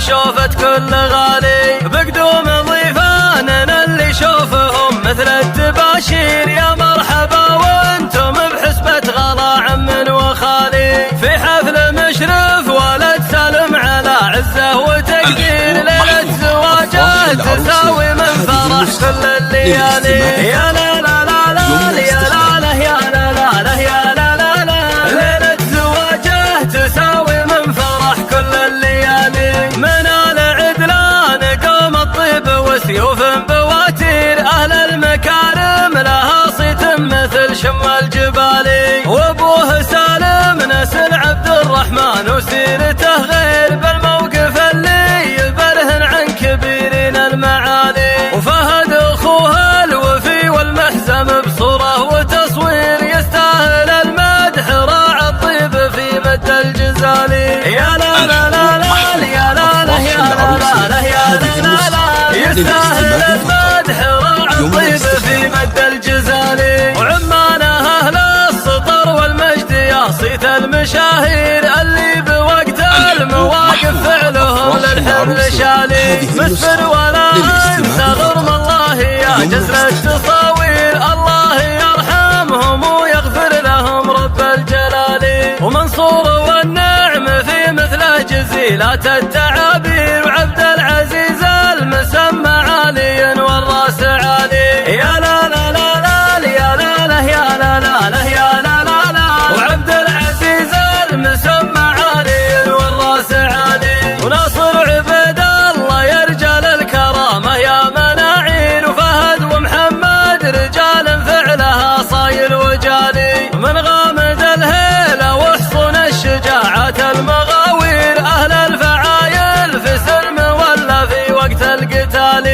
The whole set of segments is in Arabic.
شوفت كل غالي بقدوم ضيفاننا اللي شوفهم مثل التباشير. يا مرحبا وانتم بحسبة غلا عم وخالي في حفل مشرف ولد سالم على عزه وتقدير. ليلة زواجه تساوي من فرح كل الليالي. يا لا لا لا لا يا لا لا يا لا لا لا يا لا لا لا. ليلة زواجه تساوي من فرح كل الليالي. من آل عدلان قوم الطيب وسيوف بواتير. أهل المكارم لها صيت مثل شم الجبال. وابوه سالم نسل عبد الرحمن وسيرته غير بالموقف اللي يبرهن عن كبيرين المعالي. وفهد اخوه الوفي والمحزم بصوره وتصوير يستاهل المدح راعى الطيب في مد الجزالي. يا لا لا لا لا يا لا لا يا لا لا يا لا لا لا. يستاهل المدح راعى الطيب في مد الجزالي. وعمانه اهل السطر والمجد يا صيت المشاهير اللي بوقت المواقف فعلهم للحمل شالي. مسفر ولا انسى غرم الله يا جزل التصاوير. الله يرحمهم ويغفر لهم رب الجلال. ومنصور والنعم في مثله جزيلات التعابير. وعبد العزيز المسمى عالي والراس عالي. يا لا لا لا لا يا لا لا يا لا لا لا يا لا لا لا. وعبد العزيز المسمى عالي والراس عالي. وناصر عبيد الله يا رجال الكرامة يا مناعير. وفهد ومحمد رجال فعلها صايل وجالي. من غامد الهيلة وحصون الشجاعات المغاوير. أهل الفعايل في سلم ولا في وقت القتال.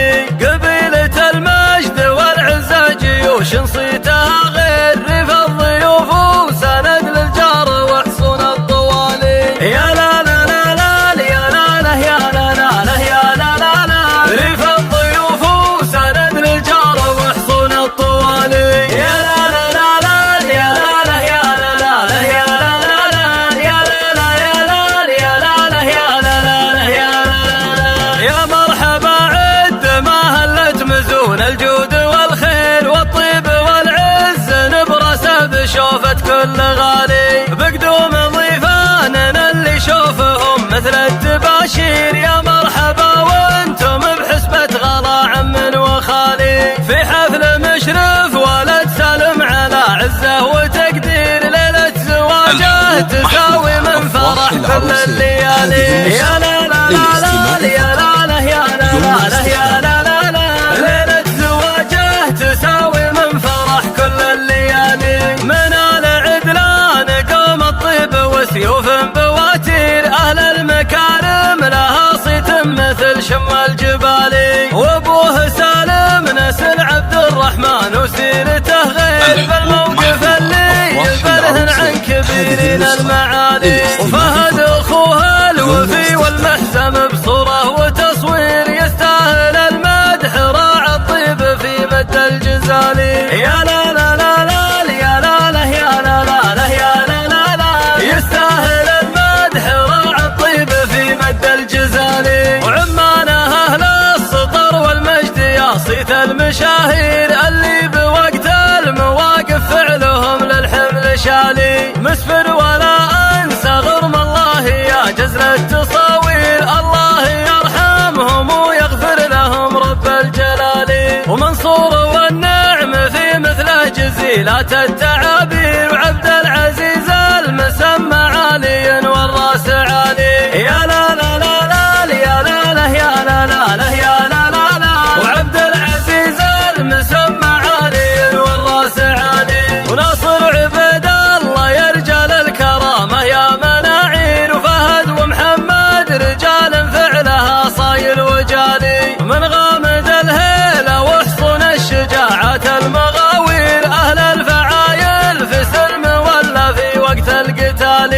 قبيلة المجد والعزة جيوش صيتها غير ريف الضيوف وسند للجار وحصون الطوالي. يا لا لا لا لا يا لا لا يا لا لا لا يا لا لا لا. ريف الضيوف وسند للجار وحصون الطوالي. يا لا لا لا لا يا لا لا يا لا لا لا يا لا لا لا يا لا لا يا لا يا لا لا يا لا لا يا لا لا. يا مرحبا عد ما هلت مزون الجود والخير والطيب والعز نبرسه بشوفت كل غالي بقدوم ضيفاننا اللي شوفهم مثل التباشير. يا مرحبا وانتم بحسبة غلا عم وخالي في حفل مشرف ولد سالم على عزه وتقدير. ليلة زواجه تساوي من فرح كل الليالي. يا لا لا لا لا يا لا لا يا لا لا لا يا لا لا لا. ليلة زواجه تساوي من فرح كل الليالي. من آل عدلان قوم الطيب وسيوف بواتير. أهل المكارم لها صيت مثل شم الجبال. وابوه سالم نسل عبد الرحمن وسيرته غير بالموقف اللي يبرهن عن كبيرين المعالي. وفهد اخوه الوفي والمحزم بصوره وتصوير يستاهل المدح راعى الطيب في مد الجزالي. يا لا لا لا لا يا لا لا يا لا لا لا يا لا لا لا. يستاهل المدح راعى الطيب في مد الجزالي. وعمانه اهل السطر والمجد يا صيت المشاهير اللي بوقت المواقف فعلهم للحمل شالي. مسفر ولا انسى غرم الله يا جزل التصاوير. الله يرحمهم ويغفر لهم رب الجلال. ومنصور والنعم في مثله جزيلات التعابير. وعبد العزيز المسمى عالي والراس عالي. يا لا لا لا لا يا لا لا يا لا لا لا يا لا لا لا. وعبد العزيز المسمى عالي والراس عالي. وناصر عبيد الله يا رجال الكرامة يا مناعير. وفهد ومحمد رجال فعلها صايل وجالي. من غامد الهيلة وحصون الشجاعات المغاوير. أهل الفعايل في سلم ولا في وقت القتال.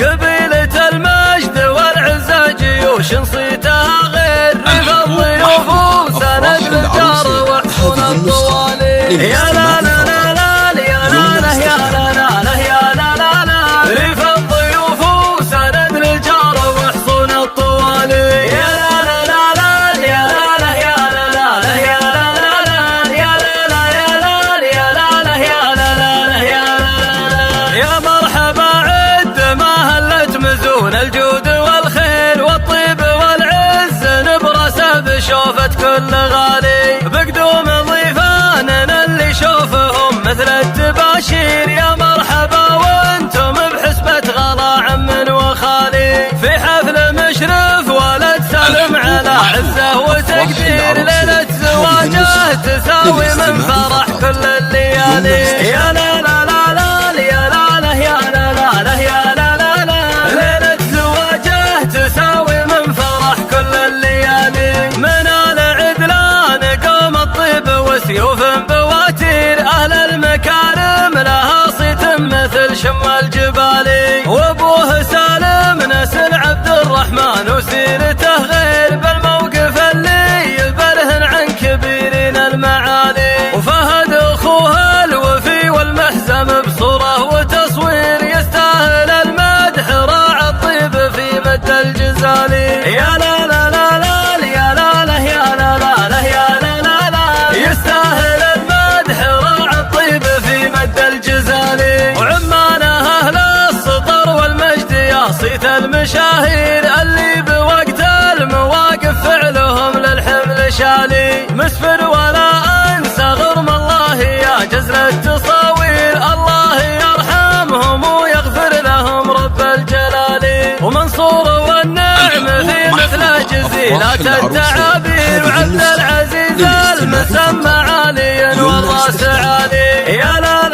قبيلة المجد والعزة جيوش صيتها غير ريف الضيوف وسند للجار وحصون الطوالي. يا لا لا لا لا يا لا لا يا لا لا لا يا لا لا لا. ريف الضيوف وسند للجار وحصون الطوالي. يا طابت كل غالي بقدوم ضيفاننا اللي يشوفهم مثل التباشير. يا مرحبا وانتم بحسبة غلا عم وخالي في حفل مشرف ولد سالم على عزه وتقدير. ليلة زواجه تساوي من فرح كل الليالي. يا لا لا لا لا يا لا لا يا لا لا لا يا لا لا لا. ليلة زواجه تساوي من فرح كل الليالي. من آل عدلان قوم الطيب وسيوف بواتير. أهل المكارم لها صيت مثل شم الجبال. وابوه سالم نسل عبد الرحمن وسيرته غير بالموقف اللي يبرهن عن كبيرين المعالي. وفهد اخوه الوفي والمحزم بصوره وتصوير يستاهل المدح راعى الطيب في مد الجزالي. يا لا لا لا لا يا لا لا يا لا لا لا يا لا لا لا. يستاهل المدح راعى الطيب في مد الجزالي. وعمانه اهل السطر والمجد يا صيت المشاهير اللي بوقت المواقف فعلهم للحمل شالي. مسفر ولا انسى غرم الله يا جزل التصاوير. الله يرحمهم ويغفر لهم رب الجلال. ومنصور والنعم في مثل جزيلات التعابير. وعبد العزيز المسمى عالي والراس عالي. يا لا